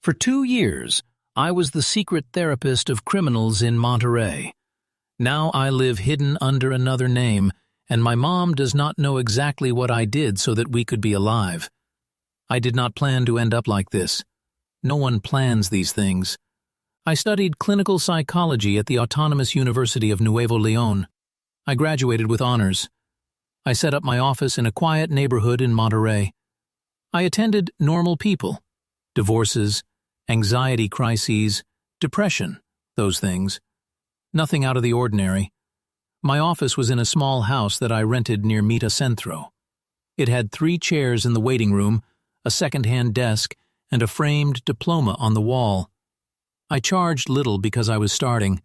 For 2 years, I was the secret therapist of criminals in Monterey. Now I live hidden under another name, and my mom does not know exactly what I did so that we could be alive. I did not plan to end up like this. No one plans these things. I studied clinical psychology at the Autonomous University of Nuevo León. I graduated with honors. I set up my office in a quiet neighborhood in Monterey. I attended normal people, divorces, anxiety crises, depression, those things. Nothing out of the ordinary. My office was in a small house that I rented near Mita Centro. It had 3 chairs in the waiting room, a second-hand desk, and a framed diploma on the wall. I charged little because I was starting.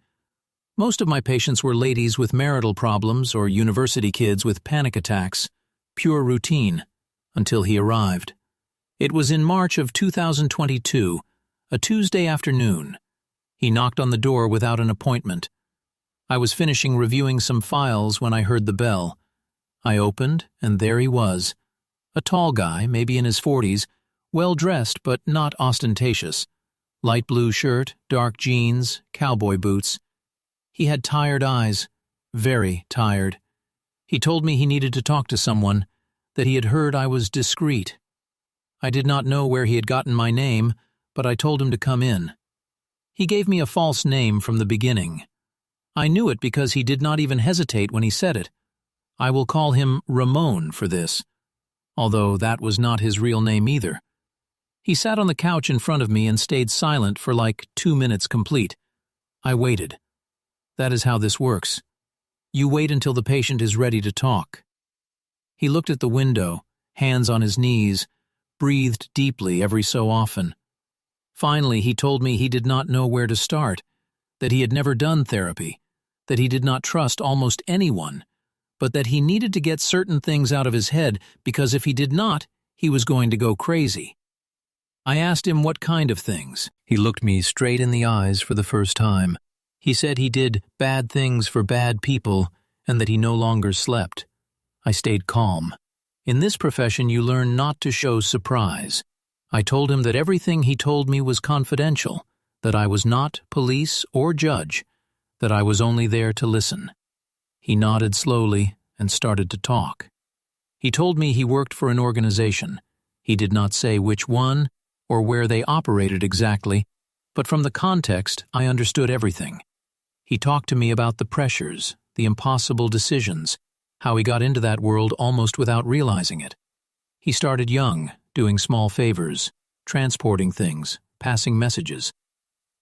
Most of my patients were ladies with marital problems or university kids with panic attacks, pure routine, until he arrived. It was in March of 2022, a Tuesday afternoon. He knocked on the door without an appointment. I was finishing reviewing some files when I heard the bell. I opened, and there he was. A tall guy, maybe in his 40s, well-dressed but not ostentatious. Light blue shirt, dark jeans, cowboy boots. He had tired eyes, very tired. He told me he needed to talk to someone, that he had heard I was discreet. I did not know where he had gotten my name, but I told him to come in. He gave me a false name from the beginning. I knew it because he did not even hesitate when he said it. I will call him Ramon for this, although that was not his real name either. He sat on the couch in front of me and stayed silent for like 2 minutes complete. I waited. That is how this works. You wait until the patient is ready to talk. He looked at the window, hands on his knees, breathed deeply every so often. Finally, he told me he did not know where to start, that he had never done therapy, that he did not trust almost anyone, but that he needed to get certain things out of his head because if he did not, he was going to go crazy. I asked him what kind of things. He looked me straight in the eyes for the first time. He said he did bad things for bad people and that he no longer slept. I stayed calm. In this profession, you learn not to show surprise. I told him that everything he told me was confidential, that I was not police or judge, that I was only there to listen. He nodded slowly and started to talk. He told me he worked for an organization. He did not say which one or where they operated exactly, but from the context, I understood everything. He talked to me about the pressures, the impossible decisions, how he got into that world almost without realizing it. He started young, doing small favors, transporting things, passing messages.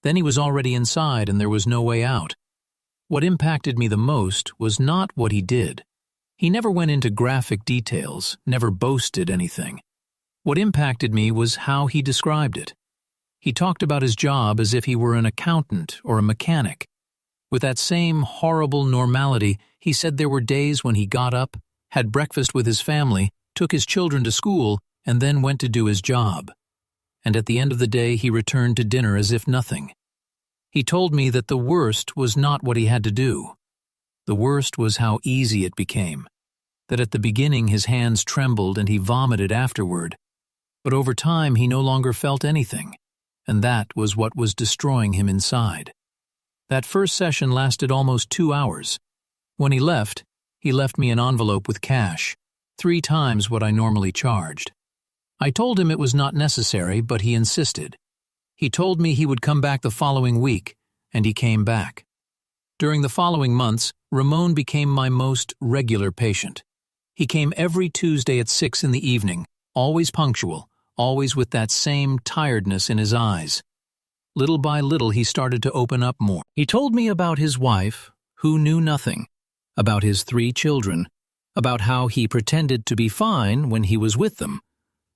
Then he was already inside and there was no way out. What impacted me the most was not what he did. He never went into graphic details, never boasted anything. What impacted me was how he described it. He talked about his job as if he were an accountant or a mechanic. With that same horrible normality, he said there were days when he got up, had breakfast with his family, took his children to school, and then went to do his job. And at the end of the day, he returned to dinner as if nothing. He told me that the worst was not what he had to do. The worst was how easy it became. That at the beginning his hands trembled and he vomited afterward. But over time he no longer felt anything, and that was what was destroying him inside. That first session lasted almost 2 hours. When he left me an envelope with cash, 3 times what I normally charged. I told him it was not necessary, but he insisted. He told me he would come back the following week, and he came back. During the following months, Ramon became my most regular patient. He came every Tuesday at 6 in the evening, always punctual, always with that same tiredness in his eyes. Little by little, he started to open up more. He told me about his wife, who knew nothing, about his 3 children, about how he pretended to be fine when he was with them,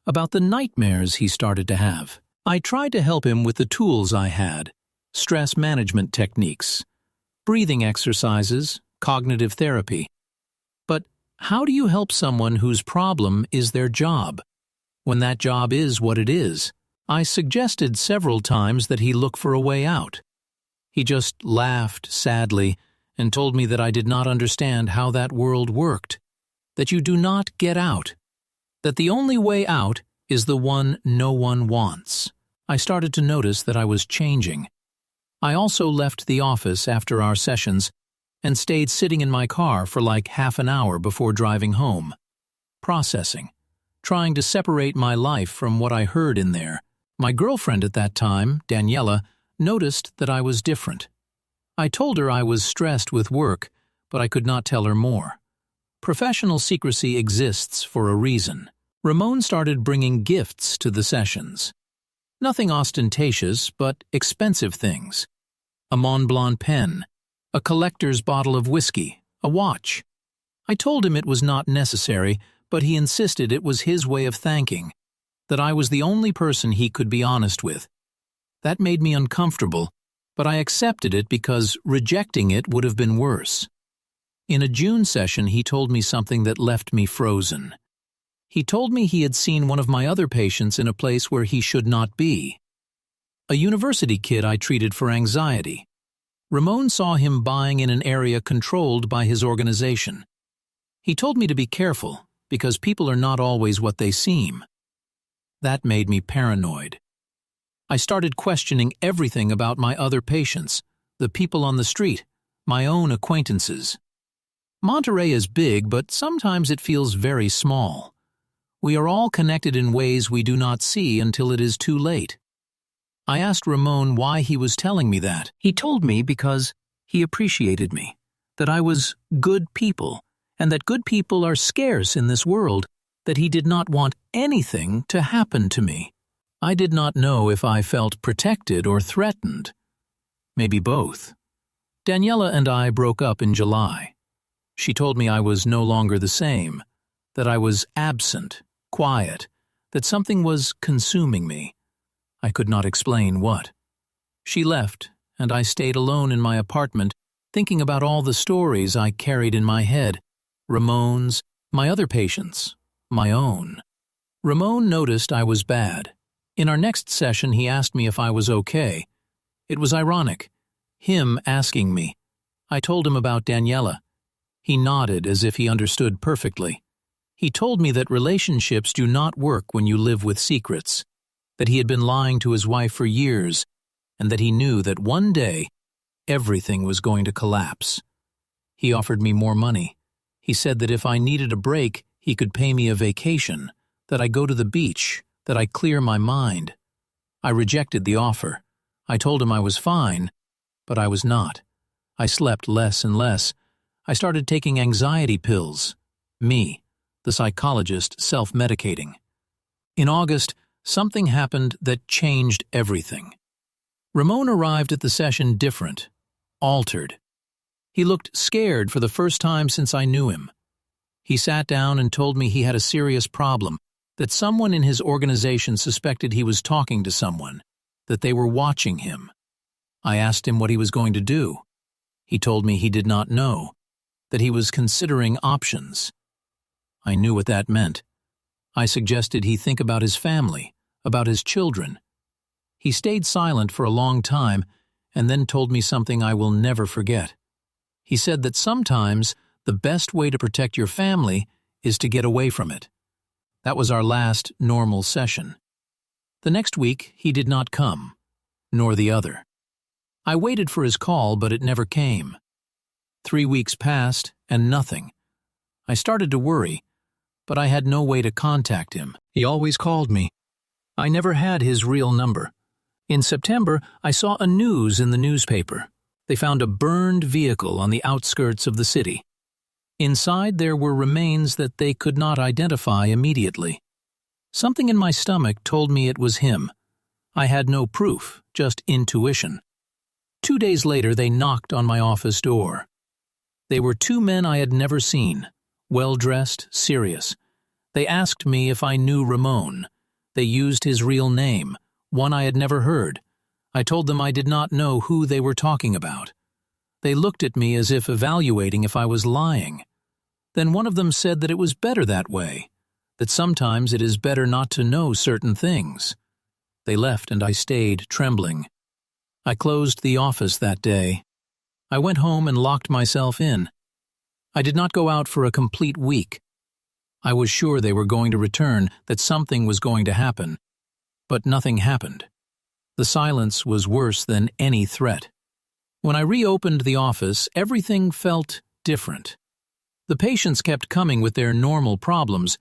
about the nightmares he started to have. I tried to help him with the tools I had, stress management techniques, breathing exercises, cognitive therapy. But how do you help someone whose problem is their job, when that job is what it is? I suggested several times that he look for a way out. He just laughed sadly and told me that I did not understand how that world worked, that you do not get out, that the only way out is the one no one wants. I started to notice that I was changing. I also left the office after our sessions and stayed sitting in my car for like half an hour before driving home, processing, trying to separate my life from what I heard in there. My girlfriend at that time, Daniela, noticed that I was different. I told her I was stressed with work, but I could not tell her more. Professional secrecy exists for a reason. Ramon started bringing gifts to the sessions. Nothing ostentatious, but expensive things. A Mont Blanc pen, a collector's bottle of whiskey, a watch. I told him it was not necessary, but he insisted it was his way of thanking, that I was the only person he could be honest with. That made me uncomfortable, but I accepted it because rejecting it would have been worse. In a June session, he told me something that left me frozen. He told me he had seen one of my other patients in a place where he should not be. A university kid I treated for anxiety. Ramon saw him buying in an area controlled by his organization. He told me to be careful, because people are not always what they seem. That made me paranoid. I started questioning everything about my other patients, the people on the street, my own acquaintances. Monterey is big, but sometimes it feels very small. We are all connected in ways we do not see until it is too late. I asked Ramon why he was telling me that. He told me because he appreciated me, that I was good people, and that good people are scarce in this world, that he did not want anything to happen to me. I did not know if I felt protected or threatened. Maybe both. Daniela and I broke up in July. She told me I was no longer the same, that I was absent, quiet, that something was consuming me. I could not explain what. She left, and I stayed alone in my apartment, thinking about all the stories I carried in my head. Ramon's, my other patients, my own. Ramon noticed I was bad. In our next session, he asked me if I was okay. It was ironic, him asking me. I told him about Daniela. He nodded as if he understood perfectly. He told me that relationships do not work when you live with secrets, that he had been lying to his wife for years, and that he knew that one day everything was going to collapse. He offered me more money. He said that if I needed a break, he could pay me a vacation, that I go to the beach, that I clear my mind. I rejected the offer. I told him I was fine, but I was not. I slept less and less. I started taking anxiety pills. Me, the psychologist, self-medicating. In August, something happened that changed everything. Ramon arrived at the session different, altered. He looked scared for the first time since I knew him. He sat down and told me he had a serious problem, that someone in his organization suspected he was talking to someone, that they were watching him. I asked him what he was going to do. He told me he did not know, that he was considering options. I knew what that meant. I suggested he think about his family, about his children. He stayed silent for a long time and then told me something I will never forget. He said that sometimes the best way to protect your family is to get away from it. That was our last normal session. The next week, he did not come, nor the other. I waited for his call, but it never came. 3 weeks passed, and nothing. I started to worry, but I had no way to contact him. He always called me. I never had his real number. In September, I saw a news in the newspaper. They found a burned vehicle on the outskirts of the city. Inside there were remains that they could not identify immediately. Something in my stomach told me it was him. I had no proof, just intuition. 2 days later, they knocked on my office door. They were 2 men I had never seen, well-dressed, serious. They asked me if I knew Ramon. They used his real name, one I had never heard. I told them I did not know who they were talking about. They looked at me as if evaluating if I was lying. Then one of them said that it was better that way, that sometimes it is better not to know certain things. They left and I stayed, trembling. I closed the office that day. I went home and locked myself in. I did not go out for a complete week. I was sure they were going to return, that something was going to happen. But nothing happened. The silence was worse than any threat. When I reopened the office, everything felt different. The patients kept coming with their normal problems,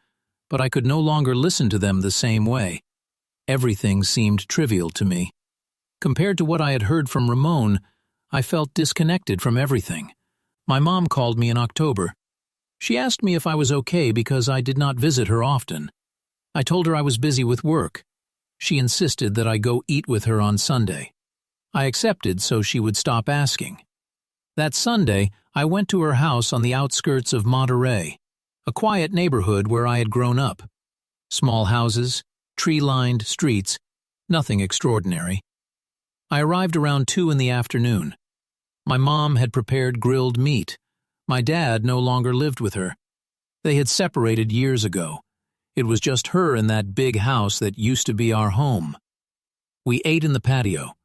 but I could no longer listen to them the same way. Everything seemed trivial to me. Compared to what I had heard from Ramon, I felt disconnected from everything. My mom called me in October. She asked me if I was okay because I did not visit her often. I told her I was busy with work. She insisted that I go eat with her on Sunday. I accepted so she would stop asking. That Sunday, I went to her house on the outskirts of Monterey, a quiet neighborhood where I had grown up. Small houses, tree-lined streets, nothing extraordinary. I arrived around 2 in the afternoon. My mom had prepared grilled meat. My dad no longer lived with her. They had separated years ago. It was just her in that big house that used to be our home. We ate in the patio.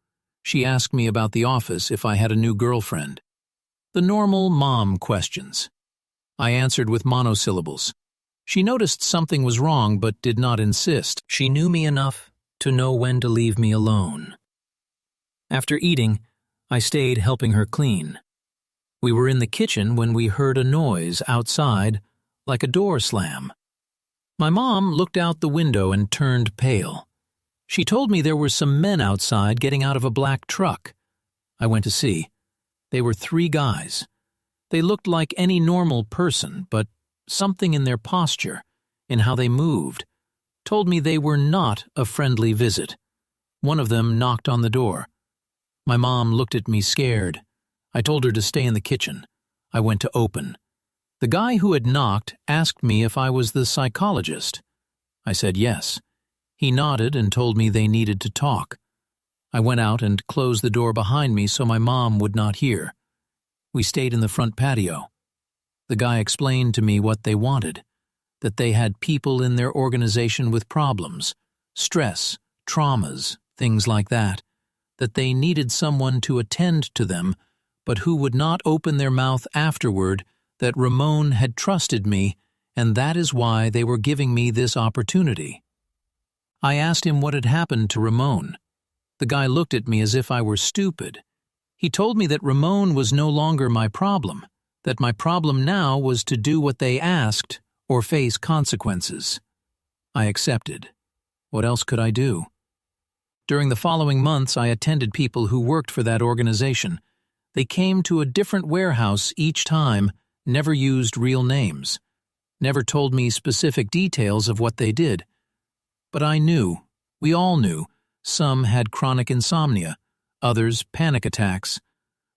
She asked me about the office if I had a new girlfriend. The normal mom questions. I answered with monosyllables. She noticed something was wrong but did not insist. She knew me enough to know when to leave me alone. After eating, I stayed helping her clean. We were in the kitchen when we heard a noise outside, like a door slam. My mom looked out the window and turned pale. She told me there were some men outside getting out of a black truck. I went to see. They were 3 guys. They looked like any normal person, but something in their posture, in how they moved, told me they were not a friendly visit. One of them knocked on the door. My mom looked at me scared. I told her to stay in the kitchen. I went to open. The guy who had knocked asked me if I was the psychologist. I said yes. He nodded and told me they needed to talk. I went out and closed the door behind me so my mom would not hear. We stayed in the front patio. The guy explained to me what they wanted, that they had people in their organization with problems, stress, traumas, things like that they needed someone to attend to them, but who would not open their mouth afterward, that Ramon had trusted me, and that is why they were giving me this opportunity. I asked him what had happened to Ramon. The guy looked at me as if I were stupid. He told me that Ramon was no longer my problem, that my problem now was to do what they asked or face consequences. I accepted. What else could I do? During the following months, I attended people who worked for that organization. They came to a different warehouse each time, never used real names, never told me specific details of what they did. But I knew, we all knew, some had chronic insomnia, others panic attacks.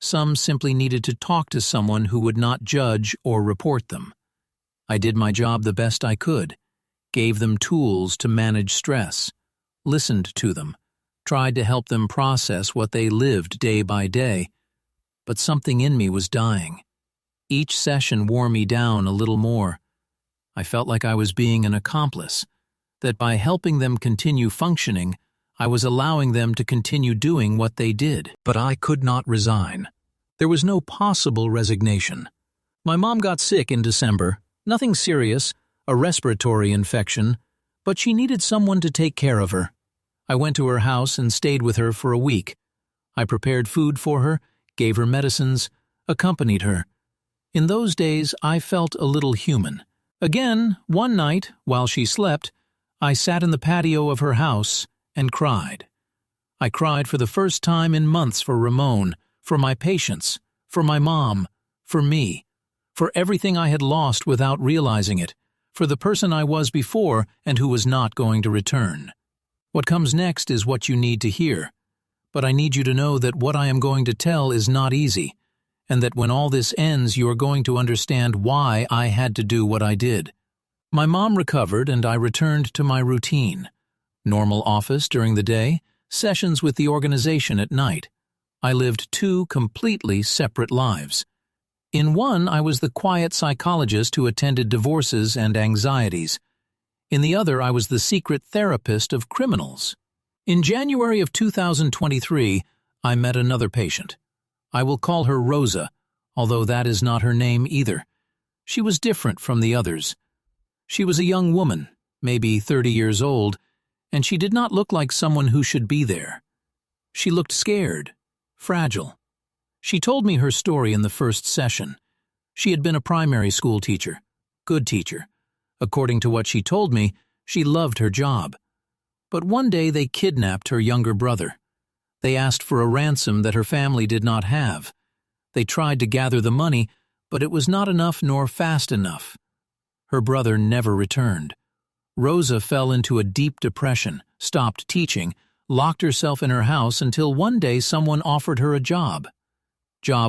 Some simply needed to talk to someone who would not judge or report them. I did my job the best I could, gave them tools to manage stress, listened to them, tried to help them process what they lived day by day, but something in me was dying. Each session wore me down a little more. I felt like I was being an accomplice, that by helping them continue functioning, I was allowing them to continue doing what they did. But I could not resign. There was no possible resignation. My mom got sick in December, nothing serious, a respiratory infection, but she needed someone to take care of her. I went to her house and stayed with her for a week. I prepared food for her, gave her medicines, accompanied her. In those days, I felt a little human. Again, one night, while she slept, I sat in the patio of her house and cried. I cried for the first time in months for Ramon, for my patients, for my mom, for me, for everything I had lost without realizing it, for the person I was before and who was not going to return. What comes next is what you need to hear, but I need you to know that what I am going to tell is not easy, and that when all this ends you are going to understand why I had to do what I did. My mom recovered and I returned to my routine. Normal office during the day, sessions with the organization at night. I lived 2 completely separate lives. In one, I was the quiet psychologist who attended divorces and anxieties. In the other, I was the secret therapist of criminals. In January of 2023, I met another patient. I will call her Rosa, although that is not her name either. She was different from the others. She was a young woman, maybe 30 years old, and she did not look like someone who should be there. She looked scared, fragile. She told me her story in the first session. She had been a primary school teacher, good teacher. According to what she told me, she loved her job. But one day they kidnapped her younger brother. They asked for a ransom that her family did not have. They tried to gather the money, but it was not enough nor fast enough. Her brother never returned. Rosa fell into a deep depression, stopped teaching, locked herself in her house until one day someone offered her a job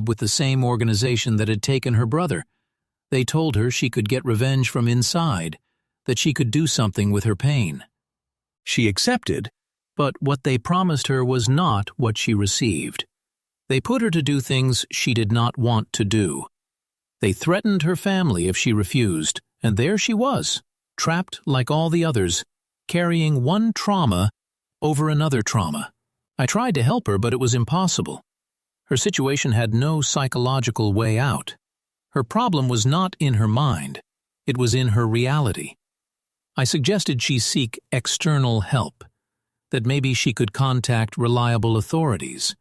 with the same organization that had taken her brother. They told her she could get revenge from inside, that she could do something with her pain. She accepted, but what they promised her was not what she received. They put her to do things she did not want to do. They threatened her family if she refused, and there she was, trapped like all the others, carrying one trauma over another trauma. I tried to help her, but it was impossible. Her situation had no psychological way out. Her problem was not in her mind. It was in her reality. I suggested she seek external help, that maybe she could contact reliable authorities.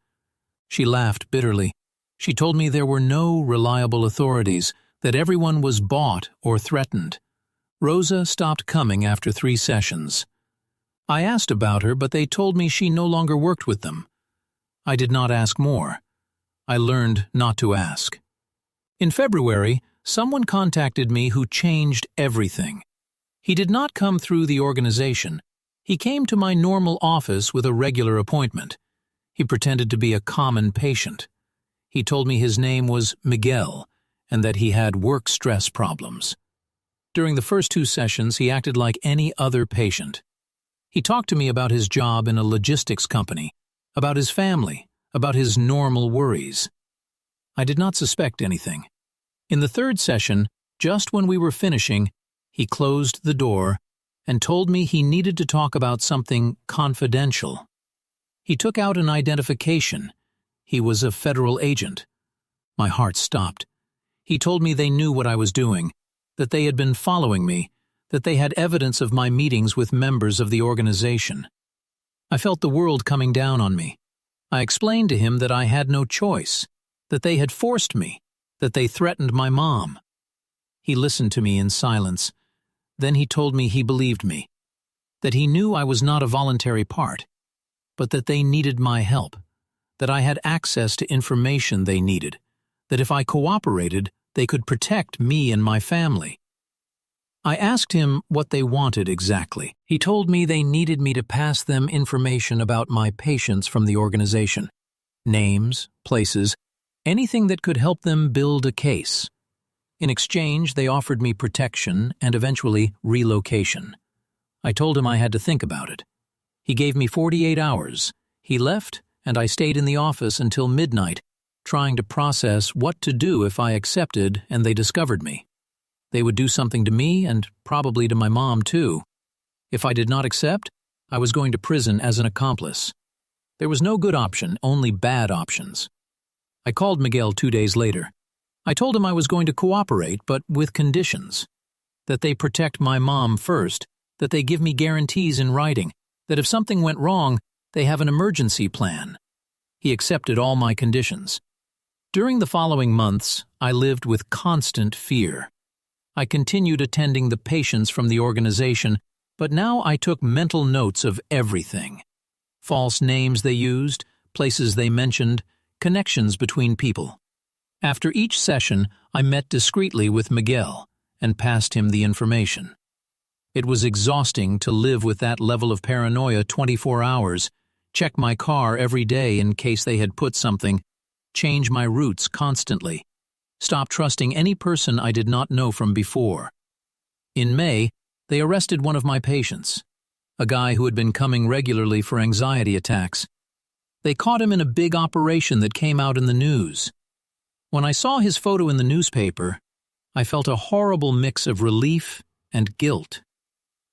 She laughed bitterly. She told me there were no reliable authorities, that everyone was bought or threatened. Rosa stopped coming after 3 sessions. I asked about her, but they told me she no longer worked with them. I did not ask more. I learned not to ask. In February, someone contacted me who changed everything. He did not come through the organization. He came to my normal office with a regular appointment. He pretended to be a common patient. He told me his name was Miguel and that he had work stress problems. During the first 2 sessions, he acted like any other patient. He talked to me about his job in a logistics company, about his family, about his normal worries. I did not suspect anything. In the 3rd session, just when we were finishing, he closed the door and told me he needed to talk about something confidential. He took out an identification. He was a federal agent. My heart stopped. He told me they knew what I was doing, that they had been following me, that they had evidence of my meetings with members of the organization. I felt the world coming down on me. I explained to him that I had no choice, that they had forced me, that they threatened my mom. He listened to me in silence. Then he told me he believed me, that he knew I was not a voluntary part, but that they needed my help, that I had access to information they needed, that if I cooperated, they could protect me and my family. I asked him what they wanted exactly. He told me they needed me to pass them information about my patients from the organization, names, places, anything that could help them build a case. In exchange, they offered me protection and eventually relocation. I told him I had to think about it. He gave me 48 hours. He left, and I stayed in the office until midnight, trying to process what to do if I accepted and they discovered me. They would do something to me and probably to my mom too. If I did not accept, I was going to prison as an accomplice. There was no good option, only bad options. I called Miguel 2 days later. I told him I was going to cooperate, but with conditions. That they protect my mom first, that they give me guarantees in writing, that if something went wrong, they have an emergency plan. He accepted all my conditions. During the following months, I lived with constant fear. I continued attending the patients from the organization, but now I took mental notes of everything. False names they used, places they mentioned, connections between people. After each session, I met discreetly with Miguel and passed him the information. It was exhausting to live with that level of paranoia 24 hours, check my car every day in case they had put something, change my routes constantly, stop trusting any person I did not know from before. In May, they arrested one of my patients, a guy who had been coming regularly for anxiety attacks. They caught him in a big operation that came out in the news. When I saw his photo in the newspaper, I felt a horrible mix of relief and guilt.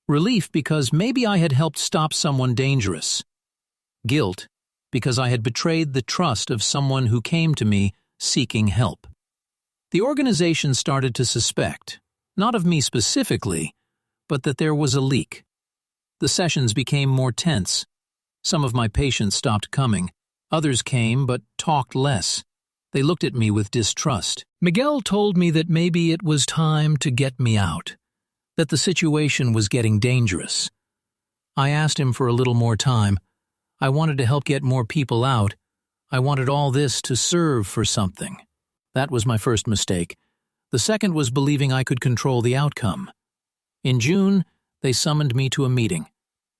Relief because maybe I had helped stop someone dangerous. Guilt because I had betrayed the trust of someone who came to me seeking help. The organization started to suspect, not of me specifically, but that there was a leak. The sessions became more tense. Some of my patients stopped coming. Others came but talked less. They looked at me with distrust. Miguel told me that maybe it was time to get me out, that the situation was getting dangerous. I asked him for a little more time. I wanted to help get more people out. I wanted all this to serve for something. That was my first mistake. The second was believing I could control the outcome. In June, they summoned me to a meeting.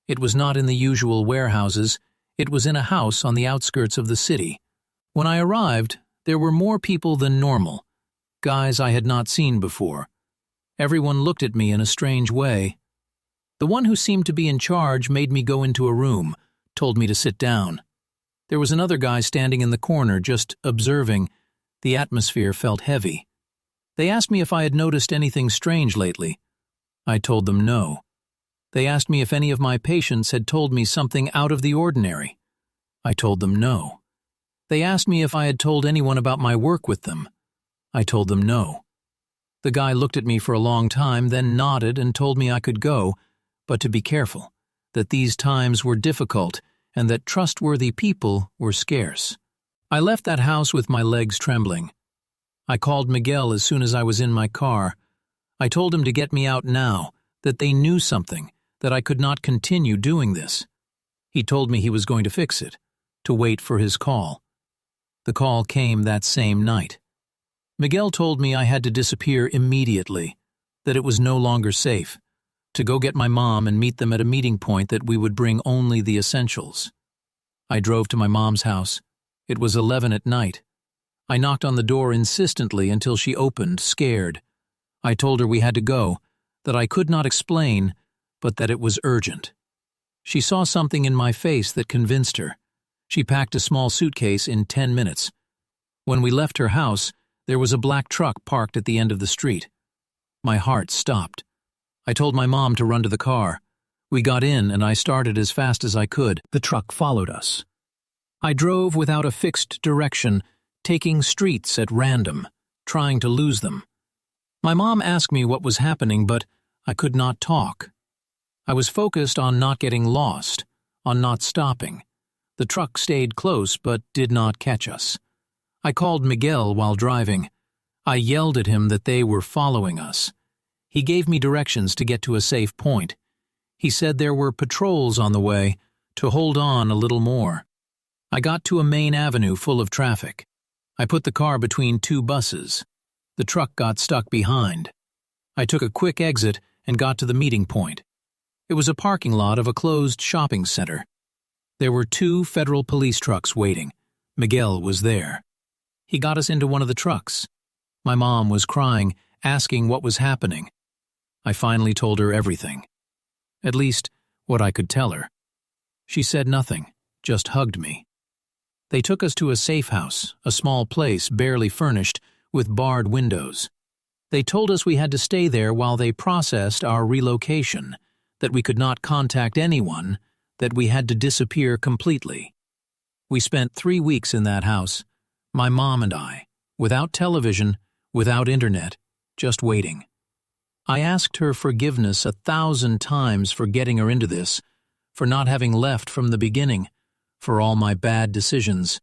It was not in the usual warehouses. It was in a house on the outskirts of the city. When I arrived, there were more people than normal, guys I had not seen before. Everyone looked at me in a strange way. The one who seemed to be in charge made me go into a room, told me to sit down. There was another guy standing in the corner, just observing. The atmosphere felt heavy. They asked me if I had noticed anything strange lately. I told them no. They asked me if any of my patients had told me something out of the ordinary. I told them no. They asked me if I had told anyone about my work with them. I told them no. The guy looked at me for a long time, then nodded and told me I could go, but to be careful, that these times were difficult and that trustworthy people were scarce. I left that house with my legs trembling. I called Miguel as soon as I was in my car. I told him to get me out now, that they knew something, that I could not continue doing this. He told me he was going to fix it, to wait for his call. The call came that same night. Miguel told me I had to disappear immediately, that it was no longer safe, to go get my mom and meet them at a meeting point that we would bring only the essentials. I drove to my mom's house. It was 11 at night. I knocked on the door insistently until she opened, scared. I told her we had to go, that I could not explain, but that it was urgent. She saw something in my face that convinced her. She packed a small suitcase in 10 minutes. When we left her house, there was a black truck parked at the end of the street. My heart stopped. I told my mom to run to the car. We got in and I started as fast as I could. The truck followed us. I drove without a fixed direction, taking streets at random, trying to lose them. My mom asked me what was happening, but I could not talk. I was focused on not getting lost, on not stopping. The truck stayed close but did not catch us. I called Miguel while driving. I yelled at him that they were following us. He gave me directions to get to a safe point. He said there were patrols on the way, to hold on a little more. I got to a main avenue full of traffic. I put the car between two buses. The truck got stuck behind. I took a quick exit and got to the meeting point. It was a parking lot of a closed shopping center. There were 2 federal police trucks waiting. Miguel was there. He got us into one of the trucks. My mom was crying, asking what was happening. I finally told her everything. At least, what I could tell her. She said nothing, just hugged me. They took us to a safe house, a small place barely furnished, with barred windows. They told us we had to stay there while they processed our relocation, that we could not contact anyone, that we had to disappear completely. We spent 3 weeks in that house, my mom and I, without television, without internet, just waiting. I asked her forgiveness 1,000 times for getting her into this, for not having left from the beginning, for all my bad decisions.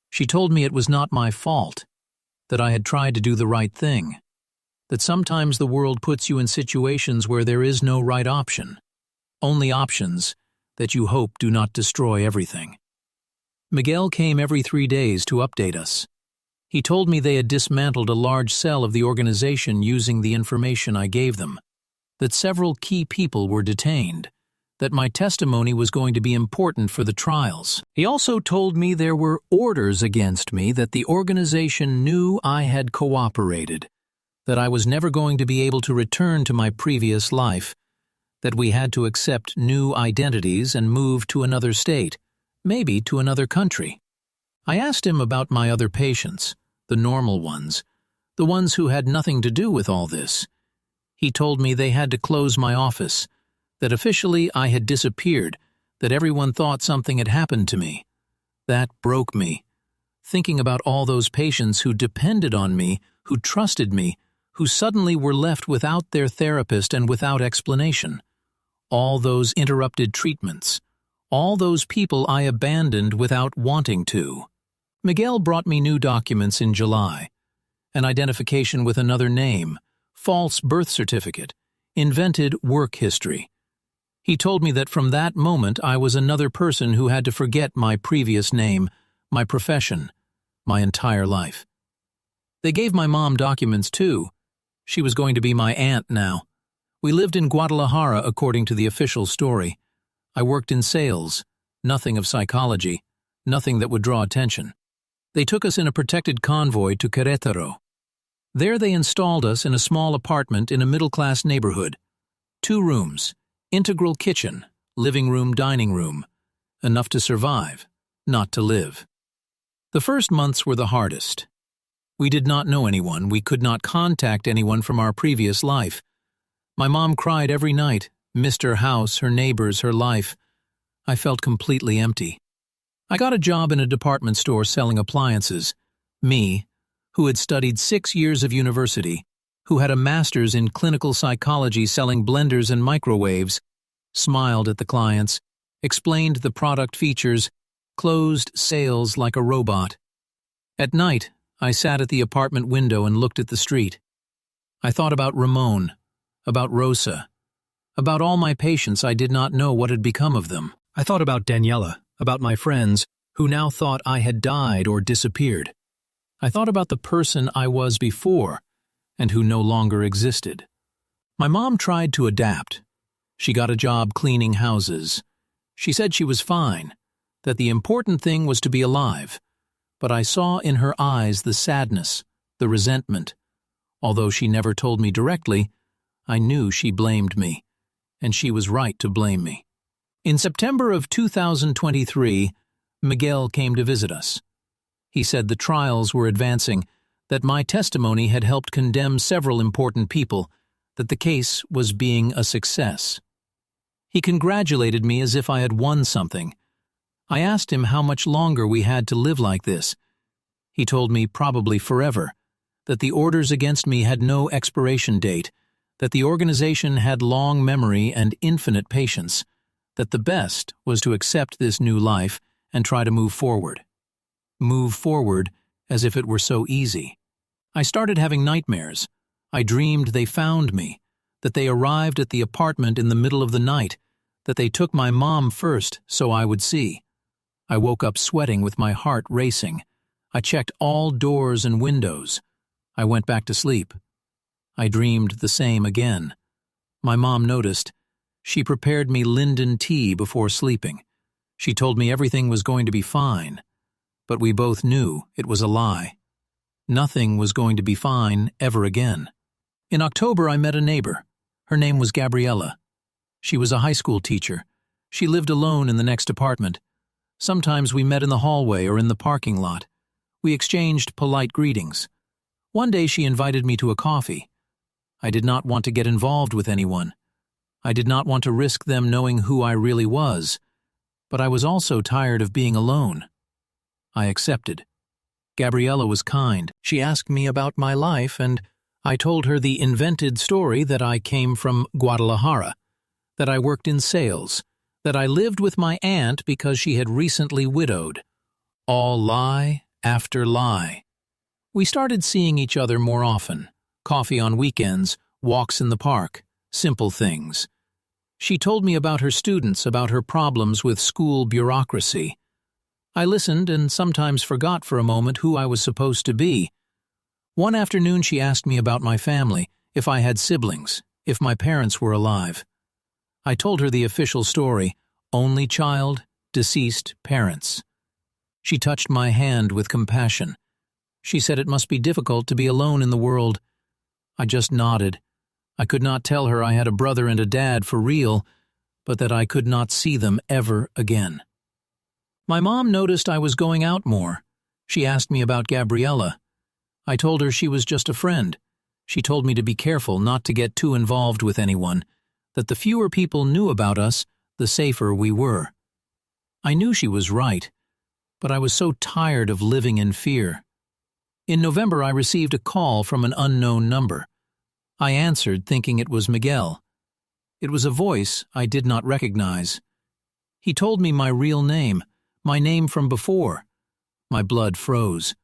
She told me it was not my fault, that I had tried to do the right thing, that sometimes the world puts you in situations where there is no right option, only options that you hope do not destroy everything. Miguel came every 3 days to update us. He told me they had dismantled a large cell of the organization using the information I gave them, that several key people were detained, that my testimony was going to be important for the trials. He also told me there were orders against me, that the organization knew I had cooperated, that I was never going to be able to return to my previous life, that we had to accept new identities and move to another state, maybe to another country. I asked him about my other patients, the normal ones, the ones who had nothing to do with all this. He told me they had to close my office, that officially I had disappeared, that everyone thought something had happened to me. That broke me. Thinking about all those patients who depended on me, who trusted me, who suddenly were left without their therapist and without explanation. All those interrupted treatments, All those people I abandoned without wanting to. Miguel brought me new documents in July. An identification with another name, false birth certificate, invented work history. He told me that from that moment I was another person who had to forget my previous name, my profession, my entire life. They gave my mom documents too. She was going to be my aunt now. We lived in Guadalajara according to the official story. I worked in sales, nothing of psychology, nothing that would draw attention. They took us in a protected convoy to Querétaro. There they installed us in a small apartment in a middle-class neighborhood. 2 rooms, integral kitchen, living room, dining room. Enough to survive, not to live. The first months were the hardest. We did not know anyone. We could not contact anyone from our previous life. My mom cried every night, missed her house, her neighbors, her life. I felt completely empty. I got a job in a department store selling appliances. Me, who had studied 6 years of university, who had a master's in clinical psychology selling blenders and microwaves, smiled at the clients, explained the product features, closed sales like a robot. At night, I sat at the apartment window and looked at the street. I thought about Ramon, about Rosa, about all my patients. I did not know what had become of them. I thought about Daniela, about my friends, who now thought I had died or disappeared. I thought about the person I was before, and who no longer existed. My mom tried to adapt. She got a job cleaning houses. She said she was fine, that the important thing was to be alive. But I saw in her eyes the sadness, the resentment. Although she never told me directly, I knew she blamed me, and she was right to blame me. In September of 2023, Miguel came to visit us. He said the trials were advancing, that my testimony had helped condemn several important people, that the case was being a success. He congratulated me as if I had won something. I asked him how much longer we had to live like this. He told me probably forever, that the orders against me had no expiration date, that the organization had long memory and infinite patience, that the best was to accept this new life and try to move forward. Move forward as if it were so easy. I started having nightmares. I dreamed they found me, that they arrived at the apartment in the middle of the night, that they took my mom first so I would see. I woke up sweating with my heart racing. I checked all doors and windows. I went back to sleep. I dreamed the same again. My mom noticed. She prepared me linden tea before sleeping. She told me everything was going to be fine. But we both knew it was a lie. Nothing was going to be fine ever again. In October, I met a neighbor. Her name was Gabriella. She was a high school teacher. She lived alone in the next apartment. Sometimes we met in the hallway or in the parking lot. We exchanged polite greetings. One day she invited me to a coffee. I did not want to get involved with anyone. I did not want to risk them knowing who I really was. But I was also tired of being alone. I accepted. Gabriella was kind. She asked me about my life, and I told her the invented story that I came from Guadalajara, that I worked in sales, that I lived with my aunt because she had recently widowed. All lie after lie. We started seeing each other more often. Coffee on weekends, walks in the park, simple things. She told me about her students, about her problems with school bureaucracy. I listened and sometimes forgot for a moment who I was supposed to be. One afternoon she asked me about my family, if I had siblings, if my parents were alive. I told her the official story, only child, deceased parents. She touched my hand with compassion. She said it must be difficult to be alone in the world. I just nodded. I could not tell her I had a brother and a dad for real, but that I could not see them ever again. My mom noticed I was going out more. She asked me about Gabriella. I told her she was just a friend. She told me to be careful not to get too involved with anyone, that the fewer people knew about us, the safer we were. I knew she was right, but I was so tired of living in fear. In November, I received a call from an unknown number. I answered, thinking it was Miguel. It was a voice I did not recognize. He told me my real name, my name from before. My blood froze.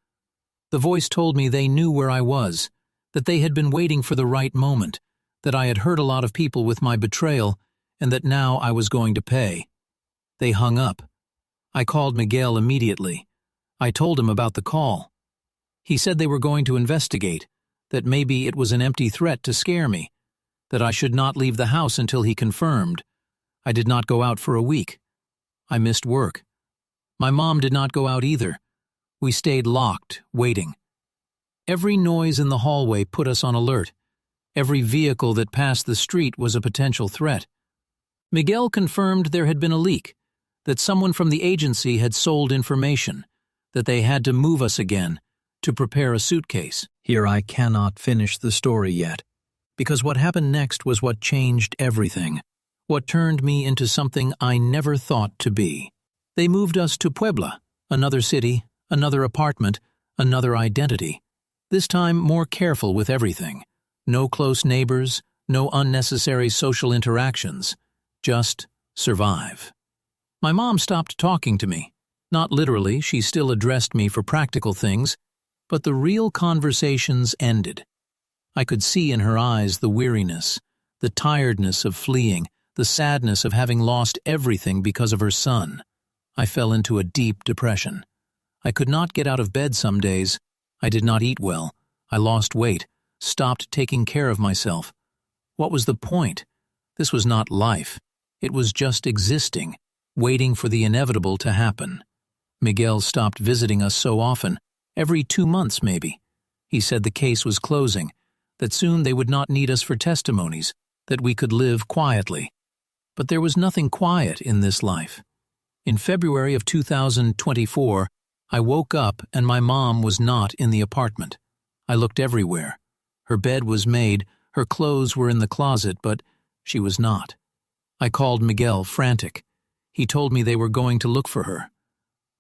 The voice told me they knew where I was, that they had been waiting for the right moment, that I had hurt a lot of people with my betrayal, and that now I was going to pay. They hung up. I called Miguel immediately. I told him about the call. He said they were going to investigate, that maybe it was an empty threat to scare me, that I should not leave the house until he confirmed. I did not go out for a week. I missed work. My mom did not go out either. We stayed locked, waiting. Every noise in the hallway put us on alert. Every vehicle that passed the street was a potential threat. Miguel confirmed there had been a leak, that someone from the agency had sold information, that they had to move us again, to prepare a suitcase. Here I cannot finish the story yet, because what happened next was what changed everything, what turned me into something I never thought to be. They moved us to Puebla, another city, another apartment, another identity. This time more careful with everything. No close neighbors, no unnecessary social interactions. Just survive. My mom stopped talking to me. Not literally, she still addressed me for practical things, but the real conversations ended. I could see in her eyes the weariness, the tiredness of fleeing, the sadness of having lost everything because of her son. I fell into a deep depression. I could not get out of bed some days. I did not eat well. I lost weight, stopped taking care of myself. What was the point? This was not life. It was just existing, waiting for the inevitable to happen. Miguel stopped visiting us so often, every 2 months maybe. He said the case was closing, that soon they would not need us for testimonies, that we could live quietly. But there was nothing quiet in this life. In February of 2024, I woke up and my mom was not in the apartment. I looked everywhere. Her bed was made, her clothes were in the closet, but she was not. I called Miguel, frantic. He told me they were going to look for her.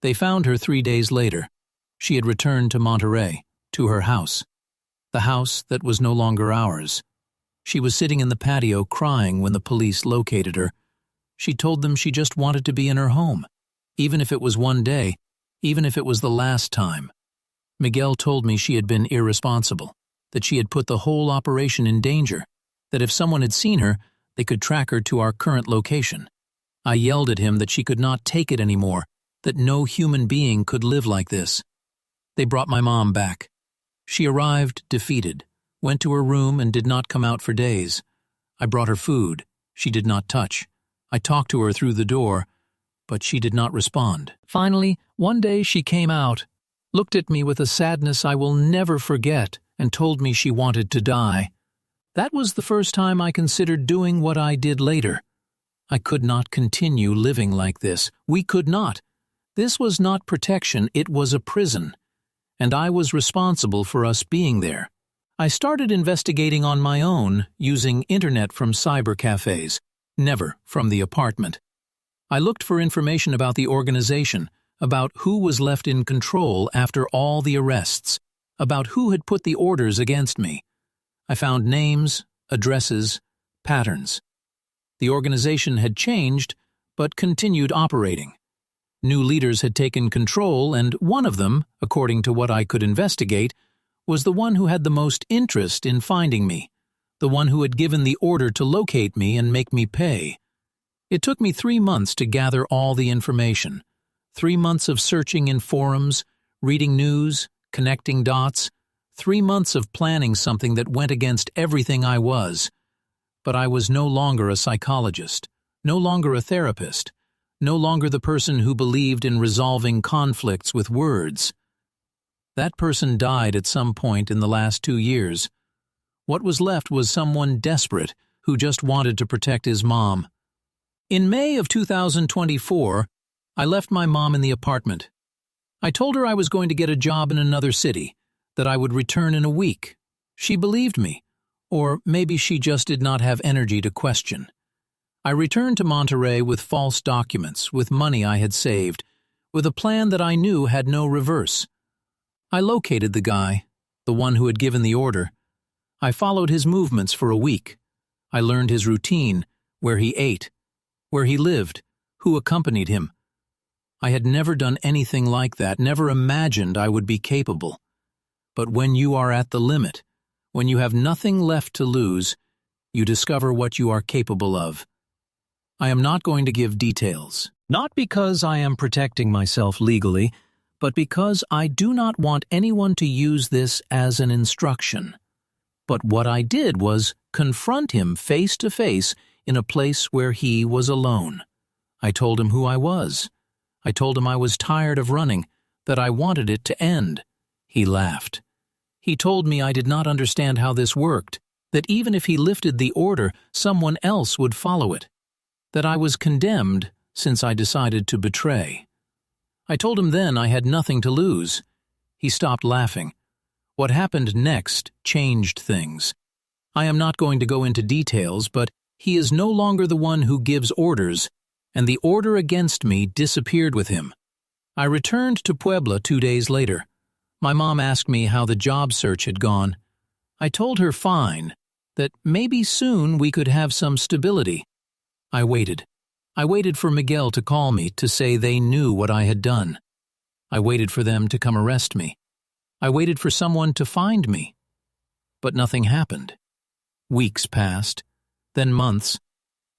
They found her 3 days later. She had returned to Monterey, to her house. The house that was no longer ours. She was sitting in the patio crying when the police located her. She told them she just wanted to be in her home, even if it was one day, even if it was the last time. Miguel told me she had been irresponsible, that she had put the whole operation in danger, that if someone had seen her, they could track her to our current location. I yelled at him that she could not take it anymore, that no human being could live like this. They brought my mom back. She arrived defeated, went to her room and did not come out for days. I brought her food. She did not touch. I talked to her through the door, but she did not respond. Finally, one day she came out, looked at me with a sadness I will never forget, and told me she wanted to die. That was the first time I considered doing what I did later. I could not continue living like this. We could not. This was not protection, it was a prison. And I was responsible for us being there. I started investigating on my own, using internet from cyber cafes, never from the apartment. I looked for information about the organization, about who was left in control after all the arrests, about who had put the orders against me. I found names, addresses, patterns. The organization had changed, but continued operating. New leaders had taken control, and one of them, according to what I could investigate, was the one who had the most interest in finding me, the one who had given the order to locate me and make me pay. It took me 3 months to gather all the information, 3 months of searching in forums, reading news, connecting dots, 3 months of planning something that went against everything I was. But I was no longer a psychologist, no longer a therapist, no longer the person who believed in resolving conflicts with words. That person died at some point in the last 2 years. What was left was someone desperate who just wanted to protect his mom. In May of 2024, I left my mom in the apartment. I told her I was going to get a job in another city, that I would return in a week. She believed me, or maybe she just did not have energy to question. I returned to Monterey with false documents, with money I had saved, with a plan that I knew had no reverse. I located the guy, the one who had given the order. I followed his movements for a week. I learned his routine, where he ate, where he lived, who accompanied him. I had never done anything like that, never imagined I would be capable. But when you are at the limit, when you have nothing left to lose, you discover what you are capable of. I am not going to give details, not because I am protecting myself legally, but because I do not want anyone to use this as an instruction. But what I did was confront him face to face in a place where he was alone. I told him who I was. I told him I was tired of running, that I wanted it to end. He laughed. He told me I did not understand how this worked, that even if he lifted the order, someone else would follow it, that I was condemned since I decided to betray. I told him then I had nothing to lose. He stopped laughing. What happened next changed things. I am not going to go into details, but he is no longer the one who gives orders, and the order against me disappeared with him. I returned to Puebla 2 days later. My mom asked me how the job search had gone. I told her fine, that maybe soon we could have some stability. I waited. I waited for Miguel to call me to say they knew what I had done. I waited for them to come arrest me. I waited for someone to find me. But nothing happened. Weeks passed, then months.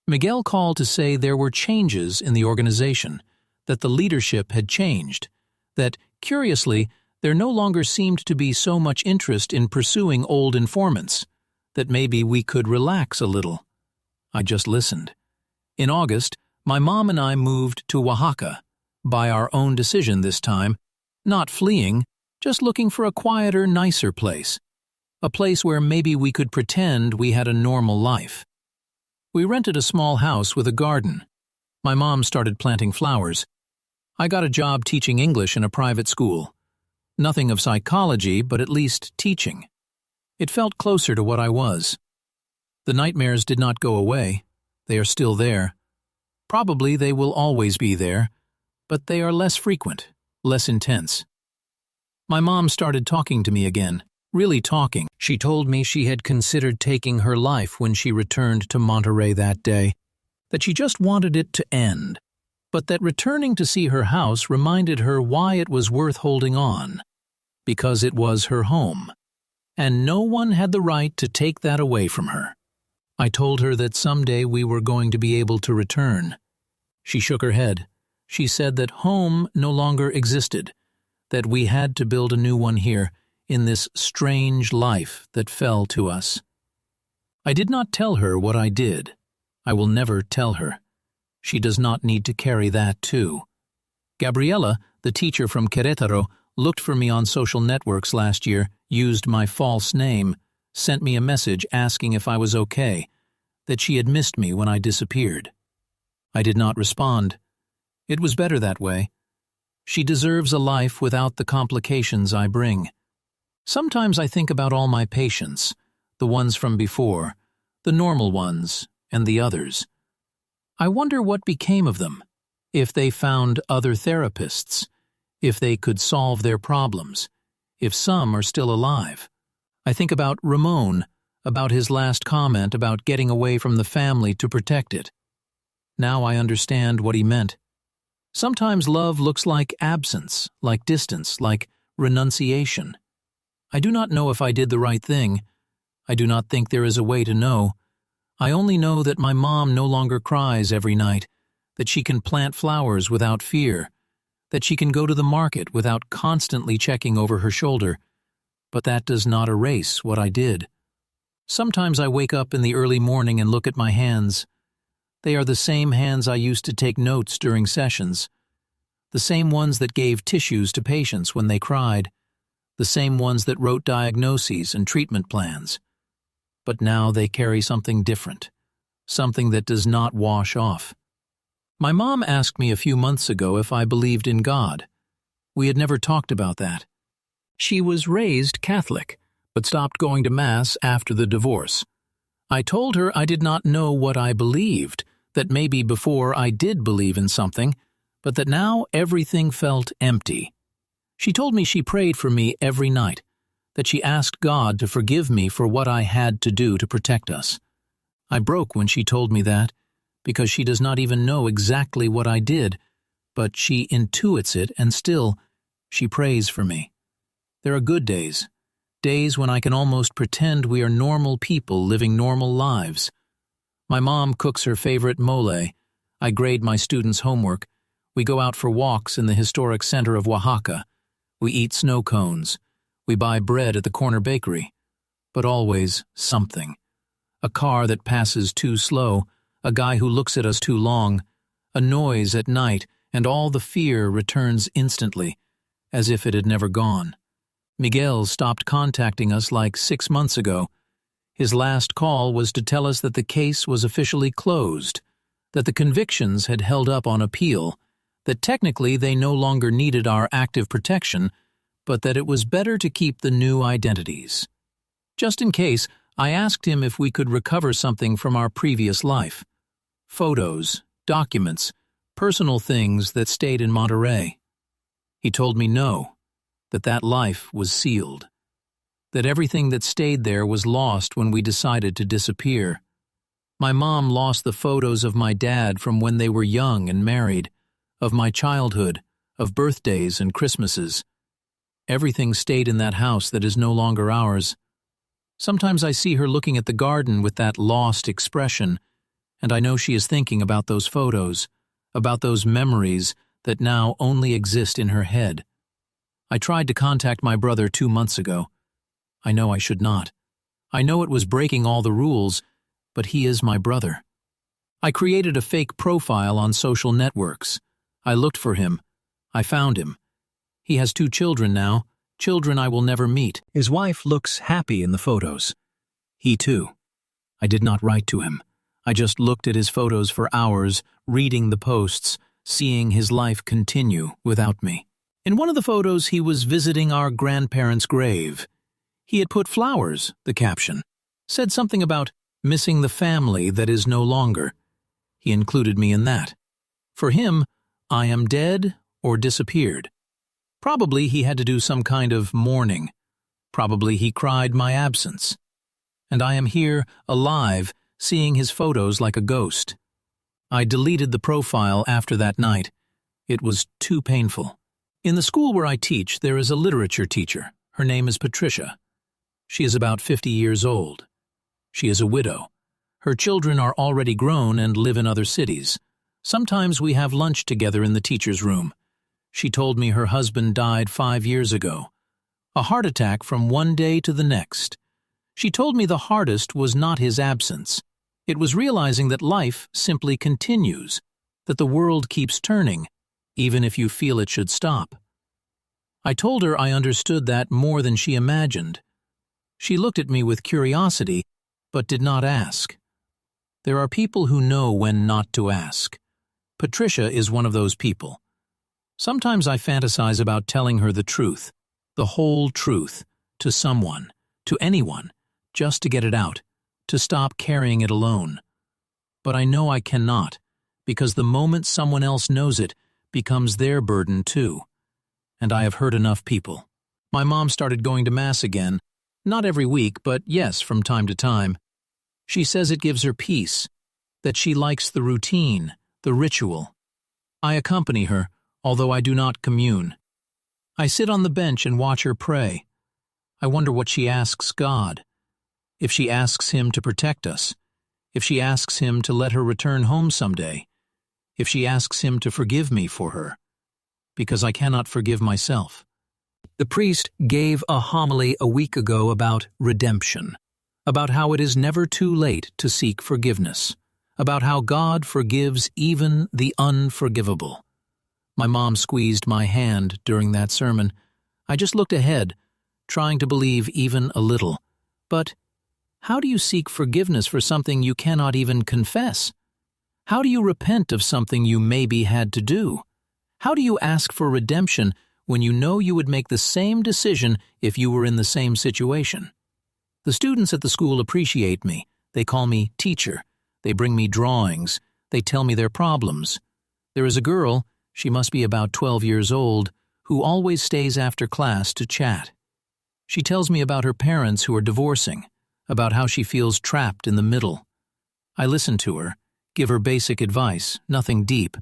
Miguel called to say there were changes in the organization, that the leadership had changed, that, curiously, there no longer seemed to be so much interest in pursuing old informants, that maybe we could relax a little. I just listened. In August, my mom and I moved to Oaxaca, by our own decision this time, not fleeing, just looking for a quieter, nicer place, a place where maybe we could pretend we had a normal life. We rented a small house with a garden. My mom started planting flowers. I got a job teaching English in a private school. Nothing of psychology, but at least teaching. It felt closer to what I was. The nightmares did not go away. They are still there. Probably they will always be there, but they are less frequent, less intense. My mom started talking to me again, really talking. She told me she had considered taking her life when she returned to Monterey that day, that she just wanted it to end, but that returning to see her house reminded her why it was worth holding on, because it was her home, and no one had the right to take that away from her. I told her that someday we were going to be able to return. She shook her head. She said that home no longer existed, that we had to build a new one here, in this strange life that fell to us. I did not tell her what I did. I will never tell her. She does not need to carry that too. Gabriela, the teacher from Querétaro, looked for me on social networks last year, used my false name, sent me a message asking if I was okay, that she had missed me when I disappeared. I did not respond. It was better that way. She deserves a life without the complications I bring. Sometimes I think about all my patients, the ones from before, the normal ones, and the others. I wonder what became of them, if they found other therapists, if they could solve their problems, if some are still alive. I think about Ramon, about his last comment about getting away from the family to protect it. Now I understand what he meant. Sometimes love looks like absence, like distance, like renunciation. I do not know if I did the right thing. I do not think there is a way to know. I only know that my mom no longer cries every night, that she can plant flowers without fear, that she can go to the market without constantly checking over her shoulder. But that does not erase what I did. Sometimes I wake up in the early morning and look at my hands. They are the same hands I used to take notes during sessions, the same ones that gave tissues to patients when they cried, the same ones that wrote diagnoses and treatment plans. But now they carry something different, something that does not wash off. My mom asked me a few months ago if I believed in God. We had never talked about that. She was raised Catholic, but stopped going to Mass after the divorce. I told her I did not know what I believed, that maybe before I did believe in something, but that now everything felt empty. She told me she prayed for me every night, that she asked God to forgive me for what I had to do to protect us. I broke when she told me that, because she does not even know exactly what I did, but she intuits it, and still, she prays for me. There are good days, days when I can almost pretend we are normal people living normal lives. My mom cooks her favorite mole. I grade my students' homework. We go out for walks in the historic center of Oaxaca. We eat snow cones. We buy bread at the corner bakery. But always something. A car that passes too slow, a guy who looks at us too long, a noise at night, and all the fear returns instantly, as if it had never gone. Miguel stopped contacting us like 6 months ago. His last call was to tell us that the case was officially closed, that the convictions had held up on appeal, that technically they no longer needed our active protection, but that it was better to keep the new identities. Just in case, I asked him if we could recover something from our previous life. Photos, documents, personal things that stayed in Monterey. He told me no, that life was sealed, that everything that stayed there was lost when we decided to disappear. My mom lost the photos of my dad from when they were young and married, of my childhood, of birthdays and Christmases. Everything stayed in that house that is no longer ours. Sometimes I see her looking at the garden with that lost expression, and I know she is thinking about those photos, about those memories that now only exist in her head. I tried to contact my brother 2 months ago. I know I should not. I know it was breaking all the rules, but he is my brother. I created a fake profile on social networks. I looked for him. I found him. He has 2 children now, children I will never meet. His wife looks happy in the photos. He too. I did not write to him. I just looked at his photos for hours, reading the posts, seeing his life continue without me. In one of the photos, he was visiting our grandparents' grave. He had put flowers, the caption, said something about missing the family that is no longer. He included me in that. For him, I am dead or disappeared. Probably he had to do some kind of mourning. Probably he cried my absence. And I am here, alive, seeing his photos like a ghost. I deleted the profile after that night. It was too painful. In the school where I teach, there is a literature teacher. Her name is Patricia. She is about 50 years old. She is a widow. Her children are already grown and live in other cities. Sometimes we have lunch together in the teacher's room. She told me her husband died 5 years ago. A heart attack from one day to the next. She told me the hardest was not his absence. It was realizing that life simply continues, that the world keeps turning, even if you feel it should stop. I told her I understood that more than she imagined. She looked at me with curiosity, but did not ask. There are people who know when not to ask. Patricia is one of those people. Sometimes I fantasize about telling her the truth, the whole truth, to someone, to anyone, just to get it out, to stop carrying it alone. But I know I cannot, because the moment someone else knows it, becomes their burden too. And I have hurt enough people. My mom started going to Mass again, not every week, but yes, from time to time. She says it gives her peace, that she likes the routine, the ritual. I accompany her, although I do not commune. I sit on the bench and watch her pray. I wonder what she asks God. If she asks Him to protect us, if she asks Him to let her return home someday, if she asks Him to forgive me for her, because I cannot forgive myself. The priest gave a homily a week ago about redemption, about how it is never too late to seek forgiveness, about how God forgives even the unforgivable. My mom squeezed my hand during that sermon. I just looked ahead, trying to believe even a little. But how do you seek forgiveness for something you cannot even confess? How do you repent of something you maybe had to do? How do you ask for redemption when you know you would make the same decision if you were in the same situation? The students at the school appreciate me. They call me teacher. They bring me drawings. They tell me their problems. There is a girl, she must be about 12 years old, who always stays after class to chat. She tells me about her parents who are divorcing, about how she feels trapped in the middle. I listen to her, give her basic advice, nothing deep,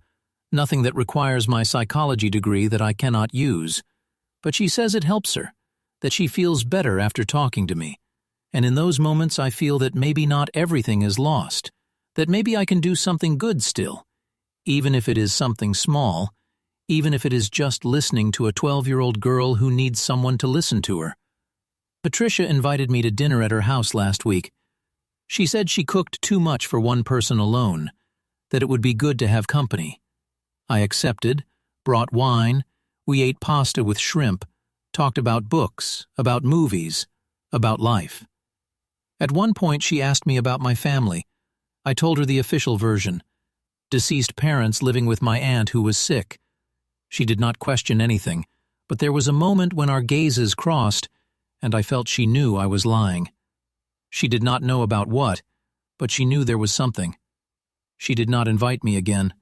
nothing that requires my psychology degree that I cannot use. But she says it helps her, that she feels better after talking to me. And in those moments I feel that maybe not everything is lost, that maybe I can do something good still, even if it is something small, even if it is just listening to a 12-year-old girl who needs someone to listen to her. Patricia invited me to dinner at her house last week. She said she cooked too much for one person alone, that it would be good to have company. I accepted, brought wine, we ate pasta with shrimp, talked about books, about movies, about life. At one point she asked me about my family. I told her the official version. Deceased parents living with my aunt who was sick. She did not question anything, but there was a moment when our gazes crossed, and I felt she knew I was lying. She did not know about what, but she knew there was something. She did not invite me again.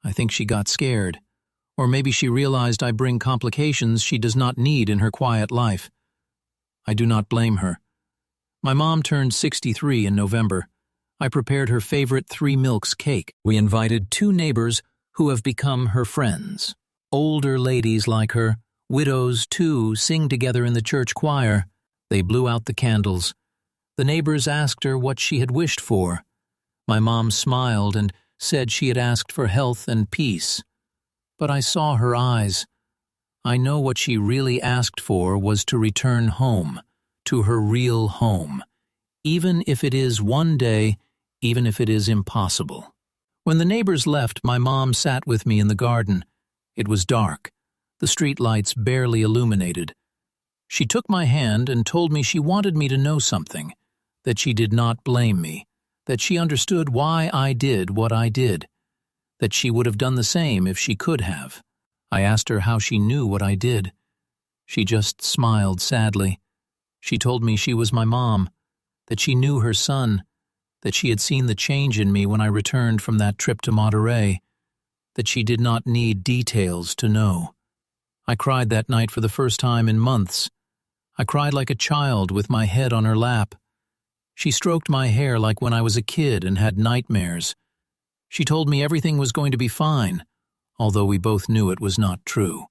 I think she got scared. Or maybe she realized I bring complications she does not need in her quiet life. I do not blame her. My mom turned 63 in November. I prepared her favorite 3 Milks cake. We invited 2 neighbors who have become her friends. Older ladies like her, widows too, sing together in the church choir. They blew out the candles. The neighbors asked her what she had wished for. My mom smiled and said she had asked for health and peace. But I saw her eyes. I know what she really asked for was to return home, to her real home, even if it is one day, even if it is impossible. When the neighbors left, my mom sat with me in the garden. It was dark, the street lights barely illuminated. She took my hand and told me she wanted me to know something, that she did not blame me, that she understood why I did what I did, that she would have done the same if she could have. I asked her how she knew what I did. She just smiled sadly. She told me she was my mom, that she knew her son, that she had seen the change in me when I returned from that trip to Monterey, that she did not need details to know. I cried that night for the first time in months. I cried like a child with my head on her lap. She stroked my hair like when I was a kid and had nightmares. She told me everything was going to be fine, although we both knew it was not true.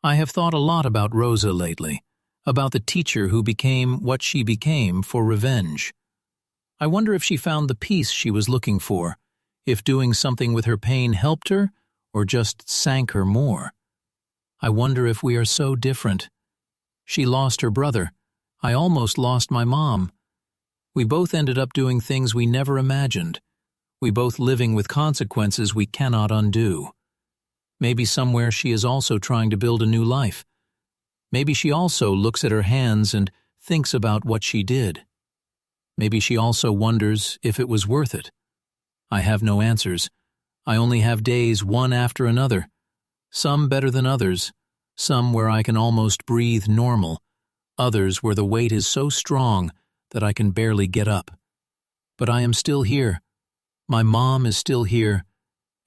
I have thought a lot about Rosa lately, about the teacher who became what she became for revenge. I wonder if she found the peace she was looking for, if doing something with her pain helped her or just sank her more. I wonder if we are so different. She lost her brother. I almost lost my mom. We both ended up doing things we never imagined. We both living with consequences we cannot undo. Maybe somewhere she is also trying to build a new life. Maybe she also looks at her hands and thinks about what she did. Maybe she also wonders if it was worth it. I have no answers. I only have days one after another, some better than others, some where I can almost breathe normal, others where the weight is so strong that I can barely get up. But I am still here. My mom is still here,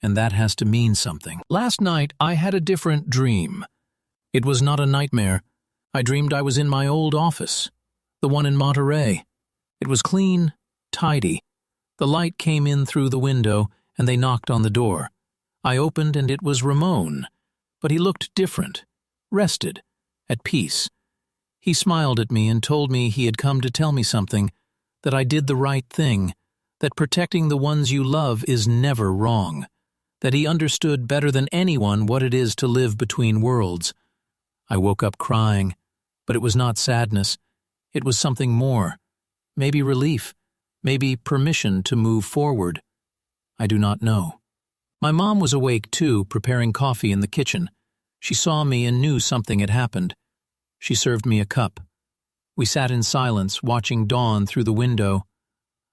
and that has to mean something. Last night I had a different dream. It was not a nightmare. I dreamed I was in my old office, the one in Monterey. It was clean, tidy. The light came in through the window, and they knocked on the door. I opened, and it was Ramon, but he looked different, rested, at peace. He smiled at me and told me he had come to tell me something, that I did the right thing, that protecting the ones you love is never wrong, that he understood better than anyone what it is to live between worlds. I woke up crying, but it was not sadness. It was something more, maybe relief, maybe permission to move forward. I do not know. My mom was awake too, preparing coffee in the kitchen. She saw me and knew something had happened. She served me a cup. We sat in silence, watching dawn through the window.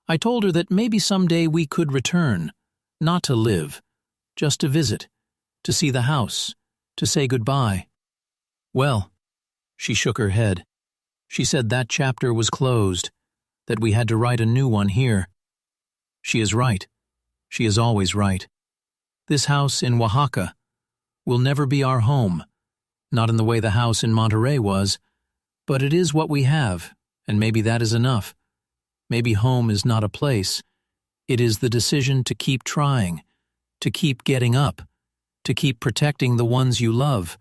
I told her that maybe someday we could return, not to live, just to visit, to see the house, to say goodbye. Well, she shook her head. She said that chapter was closed, that we had to write a new one here. She is right. She is always right. This house in Oaxaca will never be our home, not in the way the house in Monterey was, but it is what we have, and maybe that is enough. Maybe home is not a place. It is the decision to keep trying, to keep getting up, to keep protecting the ones you love,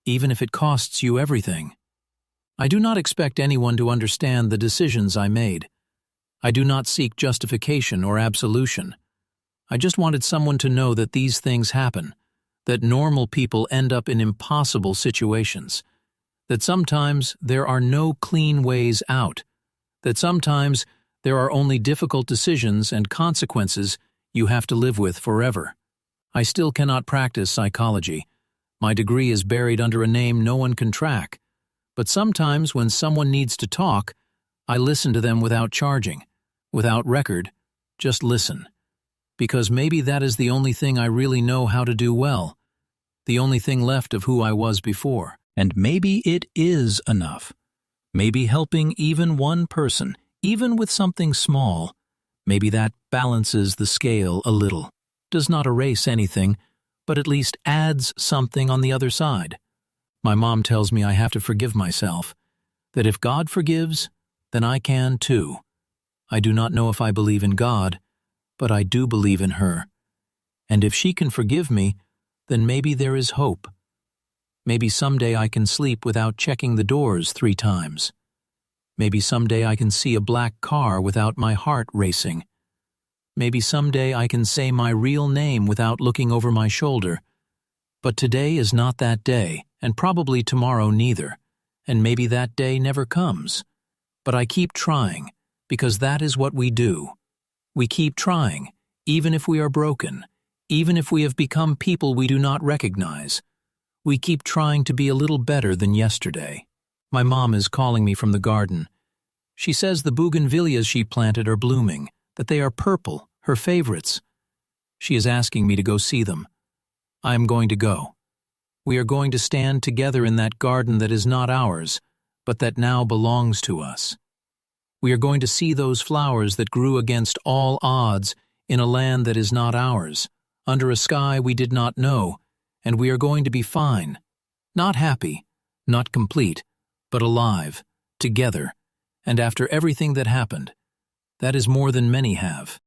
even if it costs you everything. I do not expect anyone to understand the decisions I made. I do not seek justification or absolution. I just wanted someone to know that these things happen, that normal people end up in impossible situations, that sometimes there are no clean ways out, that sometimes there are only difficult decisions and consequences you have to live with forever. I still cannot practice psychology. My degree is buried under a name no one can track. But sometimes when someone needs to talk, I listen to them without charging, without record, just listen. Because maybe that is the only thing I really know how to do well, the only thing left of who I was before. And maybe it is enough. Maybe helping even one person, even with something small, maybe that balances the scale a little, does not erase anything, but at least adds something on the other side. My mom tells me I have to forgive myself, that if God forgives, then I can too. I do not know if I believe in God, but I do believe in her. And if she can forgive me, then maybe there is hope. Maybe someday I can sleep without checking the doors 3 times. Maybe someday I can see a black car without my heart racing. Maybe someday I can say my real name without looking over my shoulder. But today is not that day, and probably tomorrow neither, and maybe that day never comes. But I keep trying, because that is what we do. We keep trying, even if we are broken, even if we have become people we do not recognize. We keep trying to be a little better than yesterday. My mom is calling me from the garden. She says the bougainvilleas she planted are blooming, that they are purple, her favorites. She is asking me to go see them. I am going to go. We are going to stand together in that garden that is not ours, but that now belongs to us. We are going to see those flowers that grew against all odds in a land that is not ours, under a sky we did not know, and we are going to be fine. Not happy, not complete, but alive, together, and after everything that happened. That is more than many have.